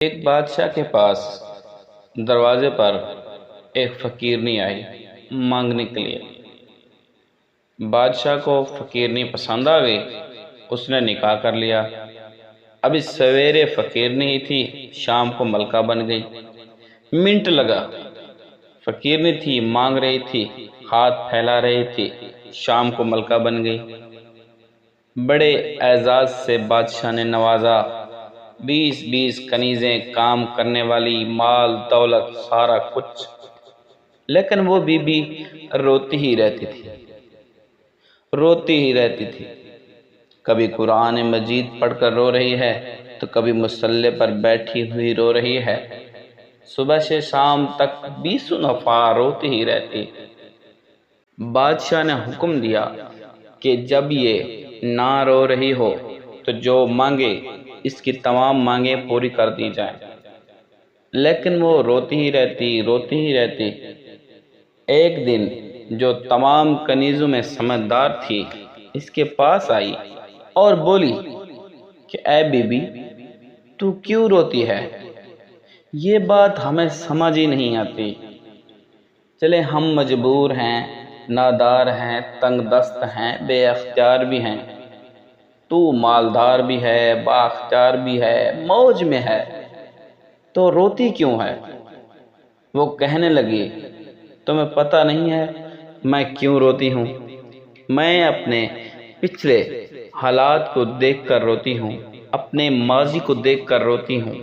ایک بادشاہ کے پاس دروازے پر ایک فقیرنی آئی مانگنے کے لیے۔ بادشاہ کو فقیرنی پسند آ گئی، اس نے نکاح کر لیا۔ ابھی سویرے فقیرنی ہی تھی، شام کو ملکہ بن گئی۔ منٹ لگا، فقیرنی تھی، مانگ رہی تھی، ہاتھ پھیلا رہی تھی، شام کو ملکہ بن گئی۔ بڑے اعزاز سے بادشاہ نے نوازا، 20 کنیزیں، کام کرنے والی، مال دولت، سارا کچھ، لیکن وہ بی بی روتی ہی رہتی تھی، روتی ہی رہتی تھی۔ کبھی قرآن مجید پڑھ کر رو رہی ہے تو کبھی مصلی پر بیٹھی ہوئی رو رہی ہے۔ صبح سے شام تک 20 دفعہ روتی ہی رہتی۔ بادشاہ نے حکم دیا کہ جب یہ نہ رو رہی ہو تو جو مانگے اس کی تمام مانگیں پوری کر دی جائیں، لیکن وہ روتی ہی رہتی، روتی ہی رہتی۔ ایک دن جو تمام کنیزوں میں سمجھدار تھی اس کے پاس آئی اور بولی کہ اے بی بی، تو کیوں روتی ہے؟ یہ بات ہمیں سمجھ ہی نہیں آتی۔ چلے ہم مجبور ہیں، نادار ہیں، تنگ دست ہیں، بے اختیار بھی ہیں، تو مالدار بھی ہے، با اختیار بھی ہے، موج میں ہے، تو روتی کیوں ہے؟ وہ کہنے لگی، تمہیں پتہ نہیں ہے میں کیوں روتی ہوں؟ میں اپنے پچھلے حالات کو دیکھ کر روتی ہوں، اپنے ماضی کو دیکھ کر روتی ہوں۔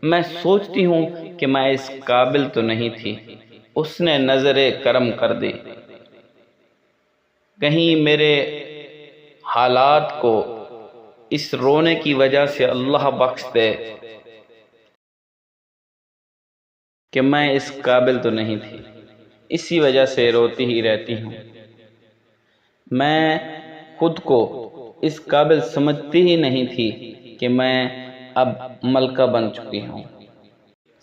میں سوچتی ہوں کہ میں اس قابل تو نہیں تھی، اس نے نظر کرم کر دی، کہیں میرے حالات کو اس رونے کی وجہ سے اللہ بخش دے کہ میں اس قابل تو نہیں تھی، اسی وجہ سے روتی ہی رہتی ہوں۔ میں خود کو اس قابل سمجھتی ہی نہیں تھی کہ میں اب ملکہ بن چکی ہوں۔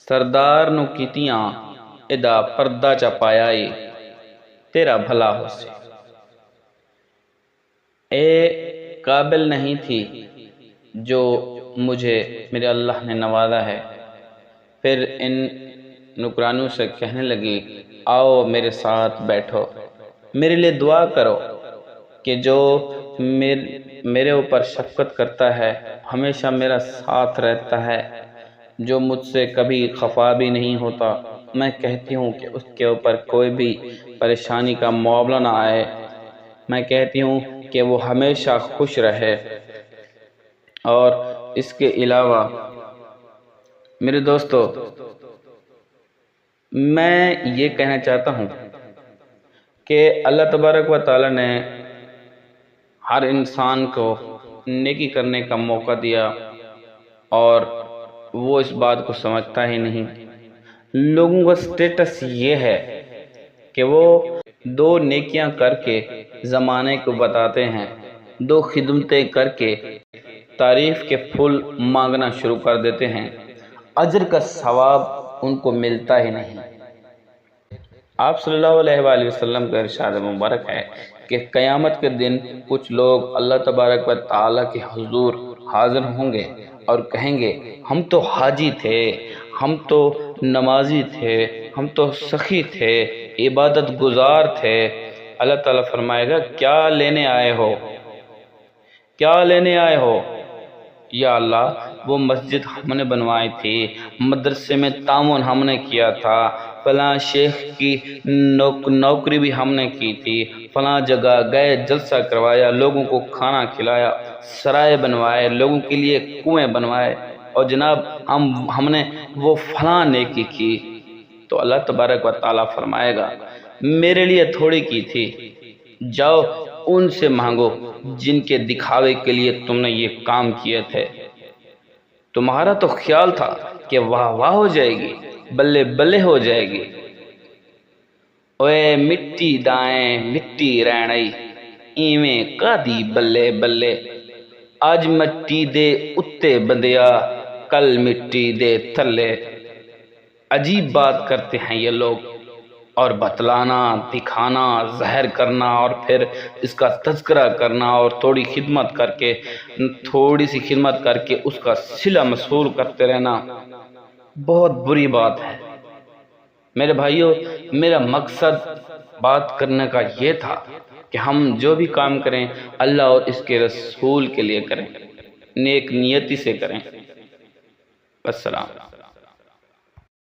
سردار نو کیتیاں ادا پردہ چا پایائی، تیرا بھلا ہو سے۔ اے قابل نہیں تھی جو مجھے میرے اللہ نے نوازا ہے۔ پھر ان نوکرانوں سے کہنے لگی، آؤ میرے ساتھ بیٹھو، میرے لیے دعا کرو کہ جو میرے اوپر شفقت کرتا ہے، ہمیشہ میرا ساتھ رہتا ہے، جو مجھ سے کبھی خفا بھی نہیں ہوتا۔ میں کہتی ہوں کہ اس کے اوپر کوئی بھی پریشانی کا معاملہ نہ آئے، میں کہتی ہوں کہ وہ ہمیشہ خوش رہے۔ اور اس کے علاوہ میرے دوستو، میں یہ کہنا چاہتا ہوں کہ اللہ تبارک و تعالی نے ہر انسان کو نیکی کرنے کا موقع دیا اور وہ اس بات کو سمجھتا ہی نہیں۔ لوگوں کا سٹیٹس یہ ہے کہ وہ 2 نیکیاں کر کے زمانے کو بتاتے ہیں، 2 خدمتیں کر کے تعریف کے پھول مانگنا شروع کر دیتے ہیں، اجر کا ثواب ان کو ملتا ہی نہیں۔ آپ صلی اللہ علیہ وآلہ وسلم کا ارشاد مبارک ہے کہ قیامت کے دن کچھ لوگ اللہ تبارک و تعالیٰ کے حضور حاضر ہوں گے اور کہیں گے، ہم تو حاجی تھے، ہم تو نمازی تھے، ہم تو سخی تھے، عبادت گزار تھے۔ اللہ تعالیٰ فرمائے گا، کیا لینے آئے ہو؟ کیا لینے آئے ہو؟ یا اللہ، وہ مسجد ہم نے بنوائی تھی، مدرسے میں تعاون ہم نے کیا تھا، فلاں شیخ کی نوکری بھی ہم نے کی تھی، فلاں جگہ گئے، جلسہ کروایا، لوگوں کو کھانا کھلایا، سرائے بنوائے، لوگوں کے لیے کنویں بنوائے، اور جناب ہم نے وہ فلاں نیکی کی۔ تو اللہ تبارک و تعالیٰ فرمائے گا، میرے لیے تھوڑی کی تھی، جاؤ ان سے مانگو جن کے دکھاوے کے لیے تم نے یہ کام کیے تھے۔ تمہارا تو خیال تھا کہ واہ واہ ہو جائے گی، بلے بلے ہو جائے گی۔ اوے مٹی دائیں مٹی رہنئی، ایویں کادی بلے بلے، آج مٹی دے اتے بندیا، کل مٹی دے تھلے۔ عجیب بات کرتے ہیں یہ لوگ، اور بتلانا، دکھانا، ظاہر کرنا، اور پھر اس کا تذکرہ کرنا، اور تھوڑی خدمت کر کے، تھوڑی سی خدمت کر کے اس کا صلہ مسئول کرتے رہنا۔ بہت بری بات ہے۔ میرے بھائیوں، میرا مقصد بات کرنے کا یہ تھا کہ ہم جو بھی کام کریں اللہ اور اس کے رسول کے لیے کریں، نیک نیتی سے کریں۔ السلام۔